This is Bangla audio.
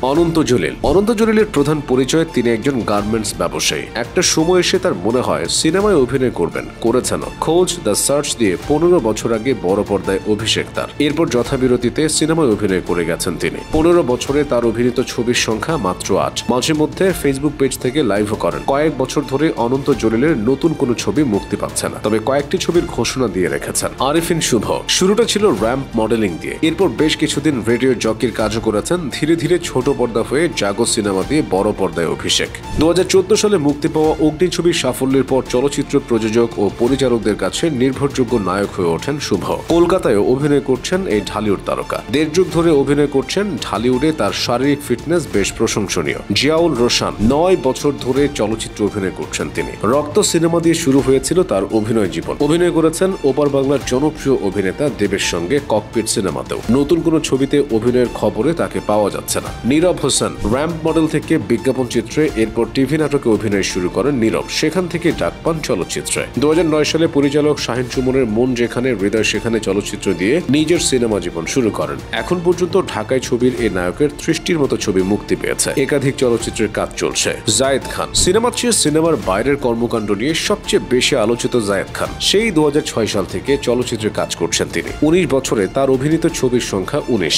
অনন্ত জলিল। অনন্ত জলিলের প্রধান পরিচয় তিনি একজন গার্মেন্টস ব্যবসায়ী। একটা সময় এসে তার মনে হয় সিনেমায় অভিনয় করবেন, করেছেন। খোঁজ দ্য সার্চ দিয়ে 15 বছর আগে বড় পর্দায় অভিষেক তার। এরপর যথাবিরতিতে সিনেমায় অভিনয় করে গেছেন তিনি। 15 বছরে তার অভিনীত ছবির সংখ্যা মাত্র 8। মাঝে মধ্যে ফেসবুক পেজ থেকে লাইভও করেন। কয়েক বছর ধরে অনন্ত জলিলের নতুন কোনো ছবি মুক্তি পাচ্ছে না, তবে কয়েকটি ছবির ঘোষণা দিয়ে রেখেছেন। আরিফিন শুভ। শুরুটা ছিল র্যাম্প মডেলিং দিয়ে, এরপর বেশ কিছুদিন রেডিও জকির কাজও করেছেন। ধীরে ধীরে ছোট পর্দা হয়ে জাগো সিনেমা দিয়ে বড় পর্দায় অভিষেক। 2014 সালে মুক্তি পাওয়া অগ্নি ছবির সাফল্যের পর চলচ্চিত্র প্রযোজক ও পরিচালকদের কাছে নির্ভরযোগ্য নায়ক হয়ে ওঠেন শুভ। কলকাতায় অভিনয় করছেন এই ঢালিউড তারকা। 1.5 যুগ ধরে অভিনয় করছেন। ঢালিউডে তার শারীরিক ফিটনেস বেশ প্রশংসনীয়। জিয়াউল রোশান। 9 বছর ধরে চলচ্চিত্র অভিনয় করছেন তিনি। রক্ত সিনেমা দিয়ে শুরু হয়েছিল তার অভিনয় জীবন। অভিনয় করেছেন ওপার বাংলার জনপ্রিয় অভিনেতা দেবের সঙ্গে ককপিট সিনেমাতেও। নতুন কোনো ছবিতে অভিনয়ের খবরে তাকে পাওয়া যাচ্ছে না। নীরব হোসেন। র্যাম্প মডেল থেকে বিজ্ঞাপন চিত্রে, এরপর টিভি নাটকে অভিনয় শুরু করেন নীরব। সেখান থেকে ডাক পান চলচ্চিত্রে। 2009 সালে পরিচালক শাহিন সুমনের মন যেখানে হৃদয় সেখানে চলচ্চিত্র দিয়ে নিজের সিনেমা জীবন শুরু করেন। এখন পর্যন্ত ঢাকায় ছবির এই নায়কের 30টির মতো ছবি মুক্তি পেয়েছে। একাধিক চলচ্চিত্রের কাজ চলছে। জায়েদ খান। সিনেমার চেয়ে সিনেমার বাইরের কর্মকাণ্ড নিয়ে সবচেয়ে বেশি আলোচিত জায়েদ খান। সেই 2006 সাল থেকে চলচ্চিত্রে কাজ করছেন তিনি। 19 বছরে তার অভিনীত ছবির সংখ্যা 19।